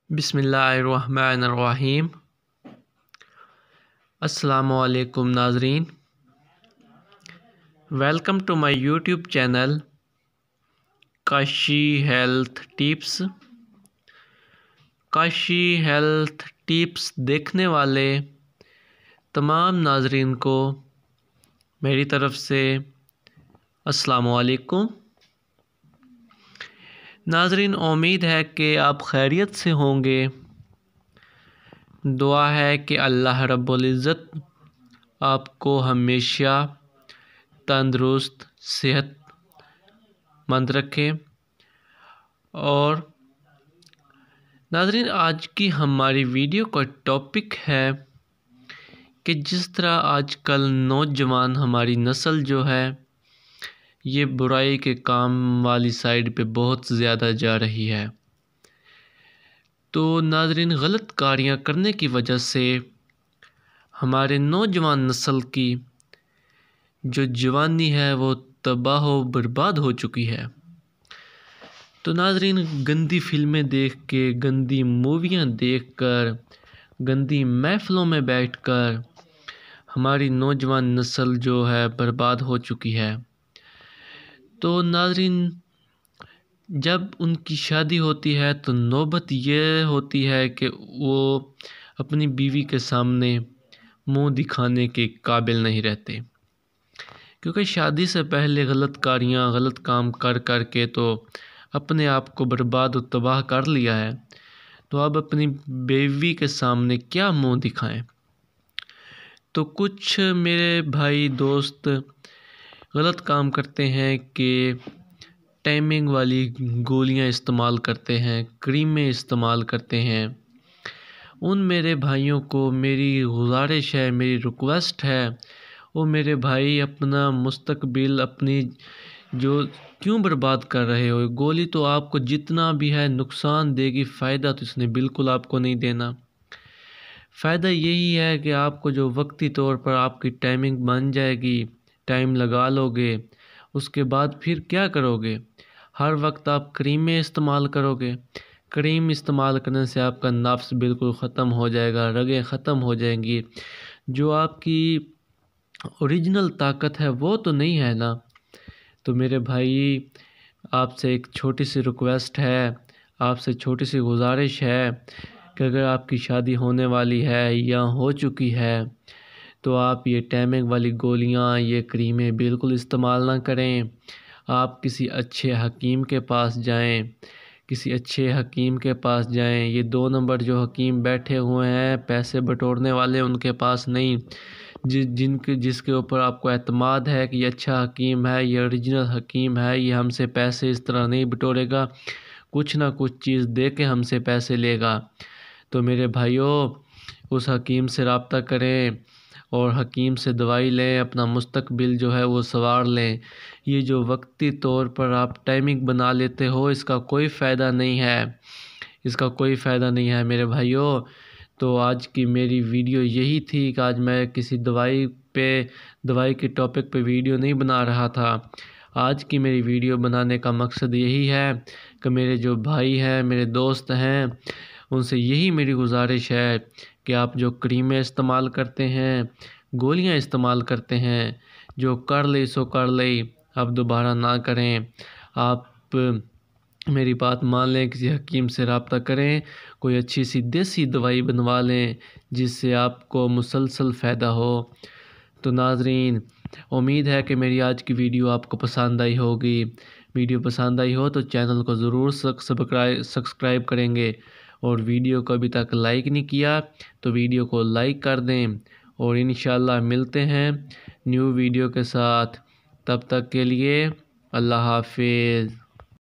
बिस्मिल्लाहिर्रहमानिर्रहीम। अस्सलामु अलैकुम नाज़रीन, welcome to my YouTube channel Kashi health tips. Kashi health tips देखने वाले तमाम नाज़रीन को मेरी तरफ़ से अस्सलामु अलैकुम। नाज़रीन, उम्मीद है कि आप खैरियत से होंगे। दुआ है कि अल्लाह रब्बुल इज़्ज़त आपको हमेशा तंदुरुस्त सेहतमंद रखे। और नाज़रीन, आज की हमारी वीडियो का टॉपिक है कि जिस तरह आजकल नौजवान हमारी नस्ल जो है ये बुराई के काम वाली साइड पे बहुत ज़्यादा जा रही है। तो नाज़रीन, गलत कारियाँ करने की वजह से हमारे नौजवान नस्ल की जो जवानी है वो तबाह व बर्बाद हो चुकी है। तो नाज़रीन, गंदी फिल्में देख के, गंदी मूवियाँ देखकर, गंदी महफ़िलों में बैठकर हमारी नौजवान नस्ल जो है बर्बाद हो चुकी है। तो नाज़रीन, जब उनकी शादी होती है तो नौबत ये होती है कि वो अपनी बीवी के सामने मुंह दिखाने के काबिल नहीं रहते, क्योंकि शादी से पहले गलत कारियाँ, गलत काम कर कर के तो अपने आप को बर्बाद और तबाह कर लिया है। तो अब अपनी बीवी के सामने क्या मुंह दिखाएं। तो कुछ मेरे भाई दोस्त गलत काम करते हैं कि टाइमिंग वाली गोलियां इस्तेमाल करते हैं, क्रीमें इस्तेमाल करते हैं। उन मेरे भाइयों को मेरी गुजारिश है, मेरी रिक्वेस्ट है, वो मेरे भाई अपना मुस्तकबिल अपनी जो क्यों बर्बाद कर रहे हो। गोली तो आपको जितना भी है नुकसान देगी, फ़ायदा तो इसने बिल्कुल आपको नहीं देना। फ़ायदा यही है कि आपको जो वक्ती तौर पर आपकी टाइमिंग बन जाएगी, टाइम लगा लोगे, उसके बाद फिर क्या करोगे। हर वक्त आप क्रीमें इस्तेमाल करोगे। क्रीम इस्तेमाल करने से आपका नफ्स बिल्कुल ख़त्म हो जाएगा, रगें ख़त्म हो जाएंगी। जो आपकी ओरिजिनल ताकत है वो तो नहीं है ना। तो मेरे भाई, आपसे एक छोटी सी रिक्वेस्ट है, आपसे छोटी सी गुजारिश है कि अगर आपकी शादी होने वाली है या हो चुकी है तो आप ये टाइमिंग वाली गोलियां, ये क्रीमें बिल्कुल इस्तेमाल ना करें। आप किसी अच्छे हकीम के पास जाएं, किसी अच्छे हकीम के पास जाएं। ये 2 नंबर जो हकीम बैठे हुए हैं पैसे बटोरने वाले, उनके पास नहीं। जिसके ऊपर आपको एतमाद है कि ये अच्छा हकीम है, ये ओरिजिनल हकीम है, ये हमसे पैसे इस तरह नहीं बटोरेगा, कुछ ना कुछ चीज़ दे के हमसे पैसे लेगा। तो मेरे भाइयों, उस हकीम से रब्ता करें और हकीम से दवाई लें, अपना मुस्तकबिल जो है वो संवार लें। ये जो वक्ती तौर पर आप टाइमिंग बना लेते हो, इसका कोई फ़ायदा नहीं है, इसका कोई फ़ायदा नहीं है मेरे भाइयों। तो आज की मेरी वीडियो यही थी कि आज मैं किसी दवाई के टॉपिक पे वीडियो नहीं बना रहा था। आज की मेरी वीडियो बनाने का मकसद यही है कि मेरे जो भाई हैं, मेरे दोस्त हैं, उनसे यही मेरी गुजारिश है कि आप जो क्रीमें इस्तेमाल करते हैं, गोलियां इस्तेमाल करते हैं, जो कर ले सो कर ले, अब दोबारा ना करें। आप मेरी बात मान लें, किसी हकीम से रब्ता करें, कोई अच्छी सी देसी दवाई बनवा लें जिससे आपको मुसलसल फ़ायदा हो। तो नाज़रीन, उम्मीद है कि मेरी आज की वीडियो आपको पसंद आई होगी। वीडियो पसंद आई हो तो चैनल को ज़रूर सब्सक्राइब करेंगे, और वीडियो को अभी तक लाइक नहीं किया तो वीडियो को लाइक कर दें। और इंशाल्लाह मिलते हैं न्यू वीडियो के साथ। तब तक के लिए अल्लाह हाफिज़।